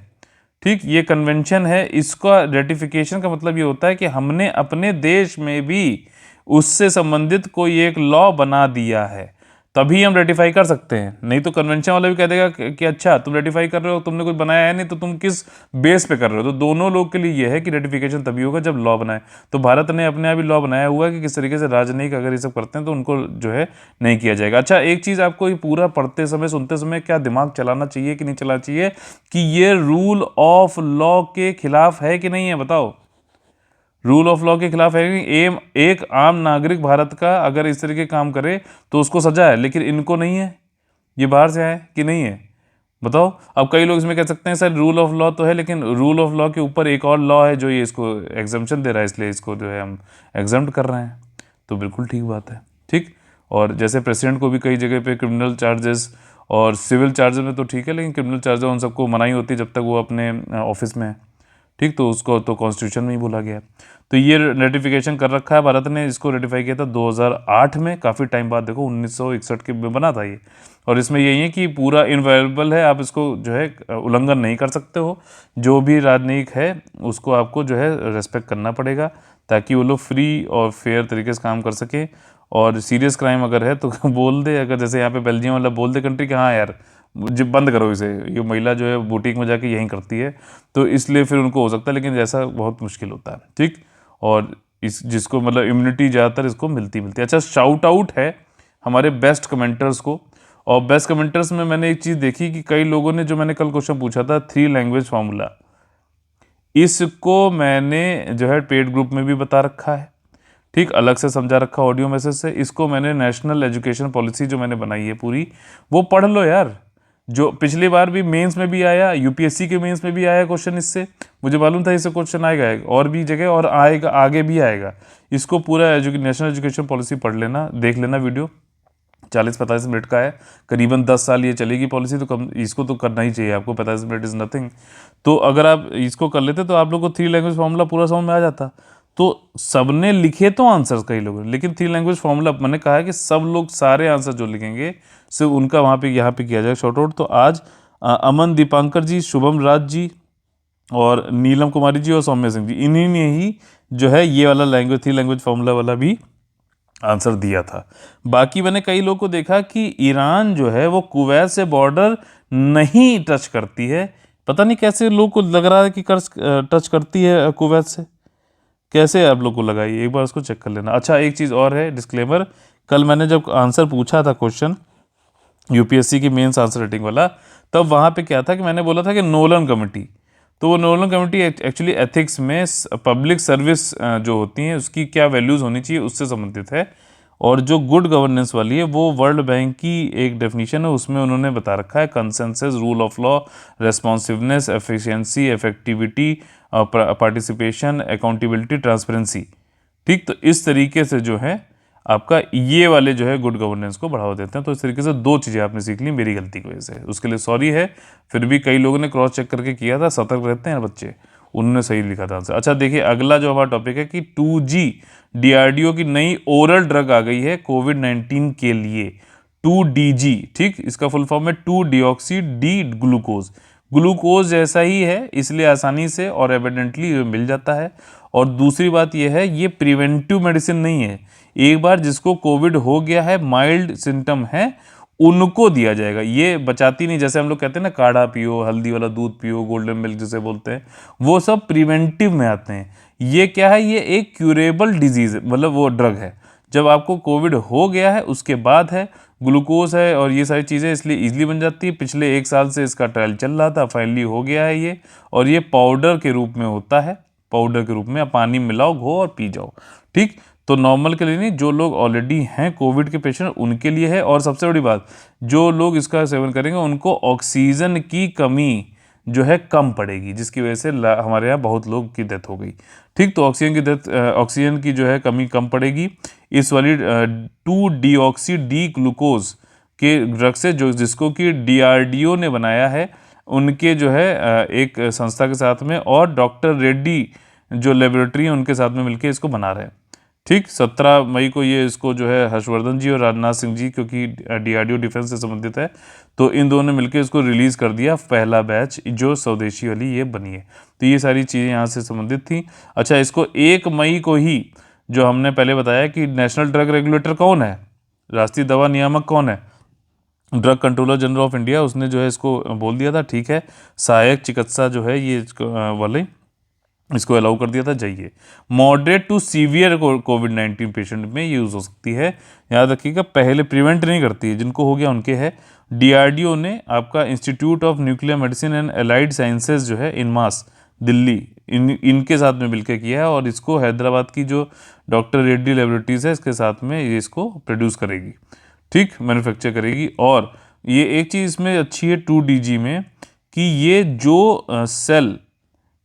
ठीक, ये कन्वेंशन है, इसका रेटिफिकेशन का मतलब ये होता है कि हमने अपने देश में भी उससे संबंधित कोई एक लॉ बना दिया है, तभी हम रेटिफाई कर सकते हैं। नहीं तो कन्वेंशन वाला भी कह देगा कि अच्छा तुम रेटिफाई कर रहे हो, तुमने कुछ बनाया है नहीं, तो तुम किस बेस पे कर रहे हो। तो दोनों लोग के लिए यह है कि रेटिफिकेशन तभी होगा जब लॉ बनाए। तो भारत ने अपने आप ही लॉ बनाया हुआ है कि किस तरीके से राजनयिक अगर ये सब करते हैं तो उनको जो है नहीं किया जाएगा। अच्छा, एक चीज़ आपको ये पूरा पढ़ते समय सुनते समय क्या दिमाग चलाना चाहिए कि नहीं चलाना चाहिए कि ये रूल ऑफ लॉ के खिलाफ है कि नहीं है, बताओ। रूल ऑफ लॉ के खिलाफ है कि एक आम नागरिक भारत का अगर इस तरीके काम करे तो उसको सजा है, लेकिन इनको नहीं है। ये बाहर से आए कि नहीं है, बताओ। अब कई लोग इसमें कह सकते हैं सर रूल ऑफ लॉ तो है, लेकिन रूल ऑफ लॉ के ऊपर एक और लॉ है जो ये इसको एग्जम्पशन दे रहा है, इसलिए इसको जो है हम एग्जम्प्ट कर रहे हैं। तो बिल्कुल ठीक बात है, ठीक। और जैसे प्रेसिडेंट को भी कई जगह पे क्रिमिनल चार्जेस और सिविल चार्जेस में तो ठीक है, लेकिन क्रिमिनल चार्जेस उन सबको मनाही होती है जब तक वो अपने ऑफिस में है, ठीक। तो उसको तो कॉन्स्टिट्यूशन में ही बोला गया। तो ये रेटिफिकेशन कर रखा है भारत ने, इसको रेटिफाई किया था 2008 में, काफ़ी टाइम बाद, देखो 1961 के में बना था ये। और इसमें यही है कि पूरा इनवायलेबल है, आप इसको जो है उल्लंघन नहीं कर सकते हो। जो भी राजनयिक है उसको आपको जो है रेस्पेक्ट करना पड़ेगा, ताकि वो लोग फ्री और फेयर तरीके से काम कर सकें। और सीरियस क्राइम अगर है तो बोल दे, अगर जैसे यहाँ पे बेल्जियम वाला बोल दे कंट्री कि हाँ यार जब बंद करो इसे, ये महिला जो है बुटीक में जाके यहीं करती है, तो इसलिए फिर उनको हो सकता है, लेकिन ऐसा बहुत मुश्किल होता है, ठीक। और इस जिसको मतलब इम्यूनिटी ज़्यादातर इसको मिलती है। अच्छा, शाउट आउट है हमारे बेस्ट कमेंटर्स को। और बेस्ट कमेंटर्स में मैंने एक चीज़ देखी कि कई लोगों ने, जो मैंने कल क्वेश्चन पूछा था 3 लैंग्वेज फार्मूला, इसको मैंने जो है पेड ग्रुप में भी बता रखा है, ठीक, अलग से समझा रखा ऑडियो मैसेज से। इसको मैंने नेशनल एजुकेशन पॉलिसी जो मैंने बनाई है पूरी, वो पढ़ लो यार। जो पिछली बार भी मेंस में भी आया, यूपीएससी के मेंस में भी आया क्वेश्चन इससे, मुझे मालूम था इससे क्वेश्चन आएगा और भी जगह, और आएगा, आगे भी आएगा। इसको पूरा नेशनल एजुकेशन पॉलिसी पढ़ लेना, देख लेना वीडियो, 40-45 मिनट का है, करीबन 10 साल ये चलेगी पॉलिसी, तो कम इसको तो करना ही चाहिए आपको, 45 मिनट इज़ नथिंग। तो अगर आप इसको कर लेते तो आप लोग को 3 लैंग्वेज फार्मूला पूरा समझ में आ जाता। तो सबने लिखे तो आंसर्स कई लोगों ने, लेकिन 3 लैंग्वेज फार्मूला मैंने कहा है कि सब लोग सारे आंसर जो लिखेंगे सिर्फ उनका वहाँ पे यहाँ पे किया जाएगा शॉर्ट आउट। तो आज अमन दीपांकर जी, शुभम राज जी और नीलम कुमारी जी और सौम्य सिंह जी, इन्हीं ने ही जो है ये वाला लैंग्वेज 3 लैंग्वेज फार्मूला वाला भी आंसर दिया था। बाकी मैंने कई लोगों को देखा कि ईरान जो है वो कुवैत से बॉर्डर नहीं टच करती है, पता नहीं कैसे लोग को लग रहा है कि टच करती है कुवैत से, कैसे आप लोग को लगा, ये एक बार उसको चेक कर लेना। अच्छा, एक चीज़ और है डिस्क्लेमर, कल मैंने जब आंसर पूछा था क्वेश्चन यूपीएससी की मेंस आंसर राइटिंग वाला, तब वहाँ पे क्या था कि मैंने बोला था कि नोलन कमेटी, तो वो नोलन कमेटी एक्चुअली एथिक्स में पब्लिक सर्विस जो होती हैं उसकी क्या वैल्यूज़ होनी चाहिए उससे संबंधित है। और जो गुड गवर्नेंस वाली है वो वर्ल्ड बैंक की एक डेफिनेशन है, उसमें उन्होंने बता रखा है consensus, rule of law, responsiveness, efficiency, effectivity, participation, accountability, transparency, ठीक। तो इस तरीके से जो है आपका ये वाले जो है गुड गवर्नेंस को बढ़ावा देते हैं। तो इस तरीके से 2 चीज़ें आपने सीख ली मेरी गलती की वजह से, उसके लिए सॉरी है। फिर भी कई लोगों ने क्रॉस चेक करके किया था, सतर्क रहते हैं बच्चे, उन्होंने सही लिखा था आंसर। अच्छा देखिए, अगला जो हमारा टॉपिक है कि 2G डीआरडीओ की नई ओरल ड्रग आ गई है कोविड-19 के लिए, 2DG, ठीक। इसका फुल फॉर्म है 2 डिऑक्सी डी ग्लूकोज, ग्लूकोज जैसा ही है इसलिए आसानी से और एविडेंटली मिल जाता है। और दूसरी बात यह है, ये प्रिवेंटिव मेडिसिन नहीं है, एक बार जिसको कोविड हो गया है, माइल्ड सिम्टम है, उनको दिया जाएगा, ये बचाती नहीं। जैसे हम लोग कहते हैं ना काढ़ा पियो, हल्दी वाला दूध पियो, गोल्डन मिल्क जिसे बोलते हैं, वो सब प्रिवेंटिव में आते हैं। ये क्या है, ये एक क्यूरेबल डिजीज मतलब वो ड्रग है, जब आपको कोविड हो गया है उसके बाद है, ग्लूकोज है और ये सारी चीज़ें इसलिए ईजिली बन जाती है। पिछले 1 साल से इसका ट्रायल चल रहा था, फाइनली हो गया है ये, और ये पाउडर के रूप में होता है, पाउडर के रूप में आप पानी मिलाओ, घो और पी जाओ, ठीक। तो नॉर्मल के लिए नहीं, जो लोग ऑलरेडी हैं कोविड के पेशेंट उनके लिए है। और सबसे बड़ी बात, जो लोग इसका सेवन करेंगे उनको ऑक्सीजन की कमी जो है कम पड़ेगी, जिसकी वजह से हमारे यहाँ बहुत लोग की डेथ हो गई, ठीक। तो ऑक्सीजन की जो है कमी कम पड़ेगी इस वाली 2 डिऑक्सी डी ग्लूकोज के ड्रग से, जो जिसको कि डीआरडीओ ने बनाया है उनके जो है एक संस्था के साथ में, और डॉक्टर रेड्डी जो लेबोरेटरी है उनके साथ में मिलकर इसको बना रहे हैं, ठीक। 17 मई को ये इसको जो है हर्षवर्धन जी और राजनाथ सिंह जी, क्योंकि डीआरडीओ डिफेंस से संबंधित है, तो इन दोनों ने मिलकर इसको रिलीज़ कर दिया, पहला बैच जो स्वदेशी वाली ये बनी है। तो ये सारी चीज़ें यहाँ से संबंधित थी। अच्छा, इसको 1 मई को ही, जो हमने पहले बताया कि नेशनल ड्रग रेगुलेटर कौन है, राष्ट्रीय दवा नियामक कौन है, drug controller general of India, उसने जो है इसको बोल दिया था ठीक है, सहायक चिकित्सा जो है ये वाले इसको अलाउ कर दिया था, जाइए। मॉडरेट टू सीवियर कोविड-19 पेशेंट में यूज़ हो सकती है, याद रखिएगा, पहले प्रिवेंट नहीं करती है, जिनको हो गया उनके है। डीआरडीओ ने आपका institute of nuclear medicine and allied sciences जो है इनमास दिल्ली इनके साथ में मिलकर किया है, और इसको हैदराबाद की जो डॉक्टर रेड्डी लेबोरेटरीज है इसके साथ में ये इसको प्रोड्यूस करेगी, ठीक, मैन्युफैक्चर करेगी। और ये एक चीज़ इसमें अच्छी है 2DG में कि ये जो सेल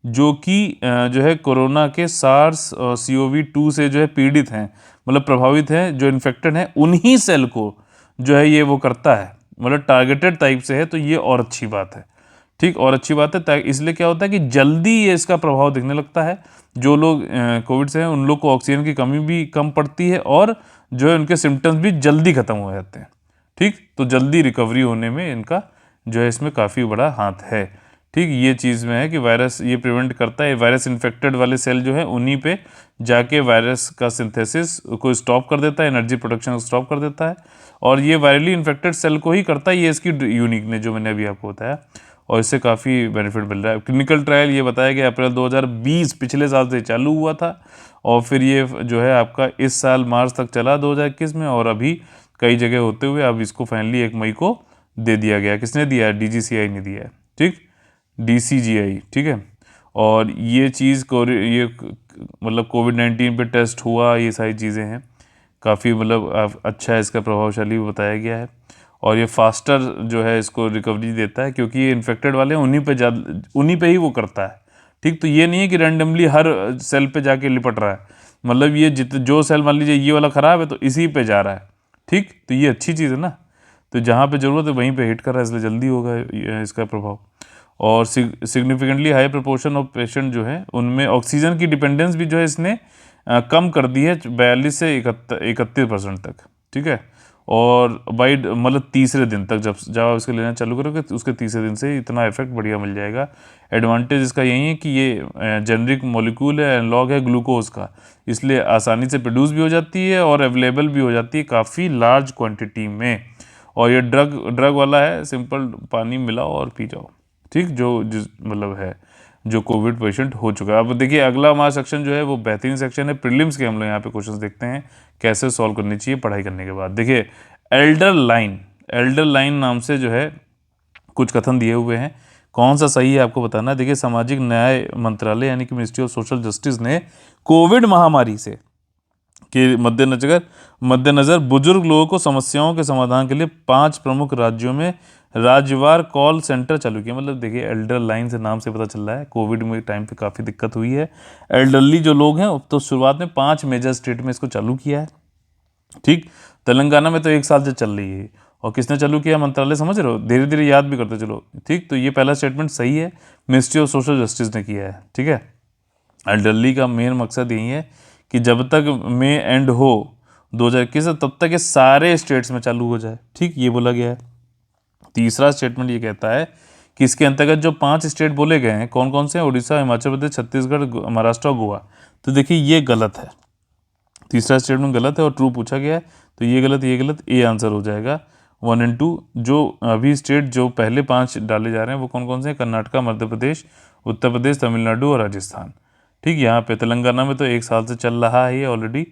जो कि जो है कोरोना के सार्स CoV-2 से जो है पीड़ित हैं, मतलब प्रभावित हैं, जो इन्फेक्टेड हैं, उन्हीं सेल को जो है ये वो करता है, मतलब टारगेटेड टाइप से है, तो ये और अच्छी बात है, ठीक, और अच्छी बात है। इसलिए क्या होता है कि जल्दी ये इसका प्रभाव दिखने लगता है। जो लोग कोविड से हैं उन लोग को ऑक्सीजन की कमी भी कम पड़ती है, और जो है उनके सिम्टम्स भी जल्दी खत्म हो जाते हैं, ठीक, तो जल्दी रिकवरी होने में इनका जो है इसमें काफ़ी बड़ा हाथ है, ठीक। ये चीज़ में है कि वायरस ये प्रिवेंट करता है, वायरस इन्फेक्टेड वाले सेल जो है उन्हीं पे जाके वायरस का सिंथेसिस को स्टॉप कर देता है, एनर्जी प्रोडक्शन को स्टॉप कर देता है, और ये वायरली इन्फेक्टेड सेल को ही करता है। ये इसकी यूनिकनेस जो मैंने अभी आपको बताया, और इससे काफ़ी बेनिफिट मिल रहा है। क्लिनिकल ट्रायल ये बताया गया अप्रैल 2020 पिछले साल से चालू हुआ था, और फिर ये जो है आपका इस साल मार्च तक चला 2021 में, और अभी कई जगह होते हुए अब इसको फाइनली 1 मई को दे दिया गया। किसने दिया है? DGCI ने दिया है, ठीक, DCGI, ठीक है। और ये चीज़ को ये मतलब कोविड-19 पे टेस्ट हुआ, ये सारी चीज़ें हैं, काफ़ी मतलब अच्छा है, इसका प्रभावशाली भी बताया गया है, और ये फास्टर जो है इसको रिकवरी देता है, क्योंकि ये इन्फेक्टेड वाले हैं उन्हीं पे ही वो करता है, ठीक। तो ये नहीं है कि रैंडमली हर सेल पे जाके लिपट रहा है, मतलब ये जो सेल मान लीजिए ये वाला ख़राब है तो इसी पे जा रहा है, ठीक। तो ये अच्छी चीज़ है ना, तो जहाँ पे ज़रूरत है वहीं पे हिट कर रहा है, इसलिए जल्दी होगा इसका प्रभाव। और significantly high proportion of patient जो है उनमें ऑक्सीजन की डिपेंडेंस भी जो है इसने कम कर दी है 42 से 31% तक, ठीक है। और बाई मतलब तीसरे दिन तक जब आप इसको लेना चालू करोगे तो उसके तीसरे दिन से इतना इफेक्ट बढ़िया मिल जाएगा। एडवांटेज इसका यही है कि ये जेनरिक मॉलिक्यूल है, एनालॉग है ग्लूकोज का, इसलिए आसानी से प्रोड्यूस भी हो जाती है और अवेलेबल भी हो जाती है काफ़ी लार्ज क्वांटिटी में। और ये ड्रग वाला है, सिंपल पानी मिलाओ और पी जाओ, ठीक, जिस मतलब है जो कोविड पेशेंट हो चुका है। अब देखिए अगला हमारा सेक्शन जो है वो बेहतरीन सेक्शन है, प्रीलिम्स के हम लोग यहाँ पे क्वेश्चंस देखते हैं कैसे सॉल्व करनी चाहिए पढ़ाई करने के बाद। देखिए एल्डर लाइन नाम से जो है कुछ कथन दिए हुए हैं, कौन सा सही है आपको बताना है। देखिए सामाजिक न्याय मंत्रालय यानी कि मिनिस्ट्री ऑफ सोशल जस्टिस ने कोविड महामारी से के मद्देनजर बुजुर्ग लोगों को समस्याओं के समाधान के लिए 5 प्रमुख राज्यों में राज्यवार कॉल सेंटर चालू किया। मतलब देखिए एल्डर लाइन से नाम से पता चल रहा है कोविड में टाइम पे काफ़ी दिक्कत हुई है, एल्डरली जो लोग हैं, तो शुरुआत में 5 मेजर स्टेट में इसको चालू किया है, ठीक। तेलंगाना में तो 1 साल से चल रही है, और किसने चालू किया? मंत्रालय, समझ रहे हो, धीरे धीरे याद भी करते चलो, ठीक। तो ये पहला स्टेटमेंट सही है, मिनिस्ट्री ऑफ सोशल जस्टिस ने किया है, ठीक है। एल्डरली का मेन मकसद यही है कि जब तक मे एंड हो 2021 तब तक ये सारे स्टेट्स में चालू हो जाए, ठीक, ये बोला गया है। तीसरा स्टेटमेंट ये कहता है कि इसके अंतर्गत जो 5 स्टेट बोले गए हैं, कौन कौन से हैं? उड़ीसा, हिमाचल प्रदेश, छत्तीसगढ़, महाराष्ट्र और गोवा। तो देखिए ये गलत है, तीसरा स्टेटमेंट गलत है, और ट्रू पूछा गया है तो ये गलत, ये आंसर हो जाएगा 1 और 2। जो अभी स्टेट जो पहले 5 डाले जा रहे हैं वो कौन कौन से हैं? कर्नाटका, मध्य प्रदेश, उत्तर प्रदेश, तमिलनाडु और राजस्थान, ठीक। यहाँ पे तेलंगाना में तो 1 साल से चल रहा है ये ऑलरेडी,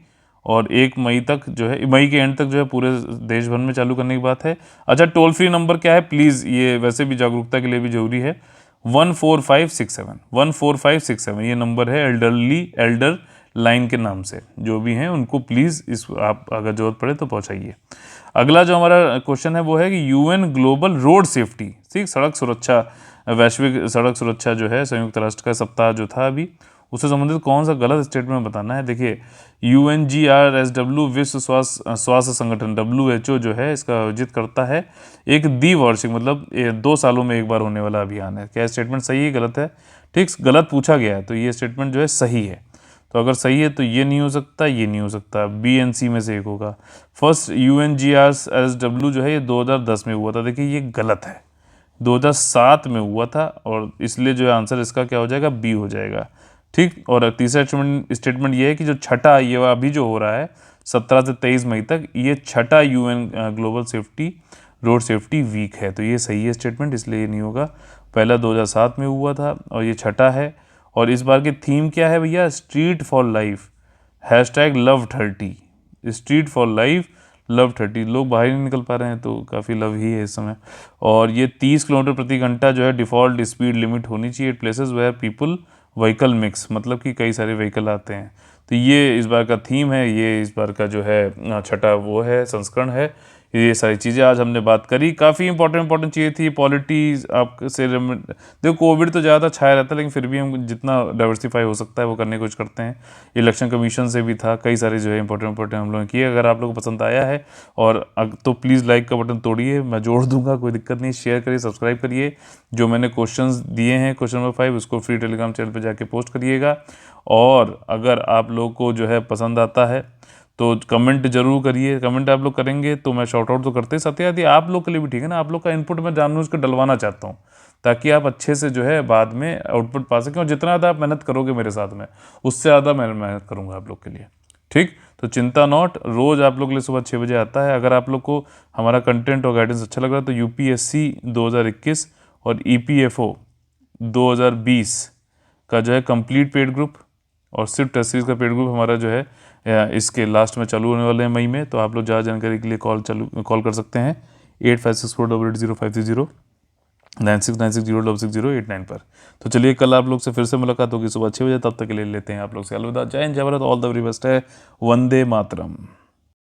और 1 मई तक जो है, मई के एंड तक जो है पूरे देश भर में चालू करने की बात है। अच्छा, टोल फ्री नंबर क्या है प्लीज़, ये वैसे भी जागरूकता के लिए भी जरूरी है, 14567 ये नंबर है एल्डर लाइन के नाम से। जो भी हैं उनको प्लीज़ इस आप अगर जरूरत पड़े तो पहुंचाइए। अगला जो हमारा क्वेश्चन है वो है कि UN ग्लोबल रोड सेफ्टी, ठीक, सड़क सुरक्षा, वैश्विक सड़क सुरक्षा जो है संयुक्त राष्ट्र का सप्ताह जो था अभी, उससे संबंधित कौन सा गलत स्टेटमेंट बताना है। देखिए UNGRSW विश्व स्वास्थ्य संगठन WHO जो है इसका आयोजित करता है एक द्विवार्षिक, मतलब 2 सालों में एक बार होने वाला अभियान है। क्या स्टेटमेंट सही है गलत है? ठीक, गलत पूछा गया है तो ये स्टेटमेंट जो है सही है। तो अगर सही है तो ये नहीं हो सकता, ये नहीं हो सकता, BNC में से एक होगा। फर्स्ट UNGRSW जो है ये 2010 में हुआ था, देखिए ये गलत है, 2007 में हुआ था, और इसलिए जो है आंसर इसका क्या हो जाएगा? B हो जाएगा, ठीक। और तीसरा स्टेटमेंट ये है कि जो छठा ये अभी जो हो रहा है 17 से 23 मई तक, ये छठा UN global safety road safety week है, तो ये सही है स्टेटमेंट, इसलिए ये नहीं होगा। पहला 2007 में हुआ था और ये छठा है। और इस बार की थीम क्या है भैया? Street for life, #Love30, street for life Love30। लोग बाहर ही नहीं निकल पा रहे हैं तो काफ़ी लव ही है इस समय। और ये 30 किलोमीटर प्रति घंटा जो है डिफ़ॉल्ट स्पीड लिमिट होनी चाहिए places where people vehicle mix, मतलब कि कई सारे व्हीकल आते हैं। तो ये इस बार का थीम है, ये इस बार का जो है छठा वो है संस्करण है। ये सारी चीज़ें आज हमने बात करी, काफ़ी इंपॉर्टेंट चीज़ें थी। पॉलिटीज़ आपसे देखो, कोविड तो ज़्यादा छाया रहता है, लेकिन फिर भी हम जितना डाइवर्सिफाई हो सकता है वो करने की कोशिश करते हैं। इलेक्शन कमीशन से भी था, कई सारे जो है इंपॉर्टेंट हम लोगों ने किए। अगर आप लोगों को पसंद आया है और तो प्लीज़ लाइक का बटन तोड़िए, मैं जोड़ दूंगा, कोई दिक्कत नहीं। शेयर करिए, सब्सक्राइब करिए। जो मैंने क्वेश्चंस दिए हैं, क्वेश्चन नंबर 5, उसको फ्री टेलीग्राम चैनल पर जाके पोस्ट करिएगा। और अगर आप लोग को जो है पसंद आता है तो कमेंट जरूर करिए। कमेंट आप लोग करेंगे तो मैं शॉर्ट आउट तो करते ही, साथ ही आप लोग के लिए भी ठीक है ना, आप लोग का इनपुट मैं जानबूझ के डलवाना चाहता हूँ, ताकि आप अच्छे से जो है बाद में आउटपुट पा सकें। और जितना ज़्यादा आप मेहनत करोगे मेरे साथ में, उससे ज़्यादा मैं मेहनत करूँगा आप लोग के लिए। ठीक, तो चिंता नॉट, रोज़ आप लोग के लिए सुबह 6 बजे आता है। अगर आप लोग को हमारा कंटेंट और गाइडेंस अच्छा लग रहा है तो यूपीएससी 2021 और ईपीएफओ 2020 का जो है कंप्लीट पेड ग्रुप और सिर्फ टेस्ट सीरीज का पेड ग्रुप हमारा जो है इसके लास्ट में चालू होने वाले हैं मई में। तो आप लोग ज़्यादा जानकारी के लिए कॉल कर सकते हैं 8564880530 9696066089 पर। तो चलिए, कल आप लोग से फिर से मुलाकात होगी सुबह 6 बजे। तब तक के लिए लेते हैं आप लोग से अलविदा। जय हिंद, जय Bharat, all the very best है। वंदे मातरम।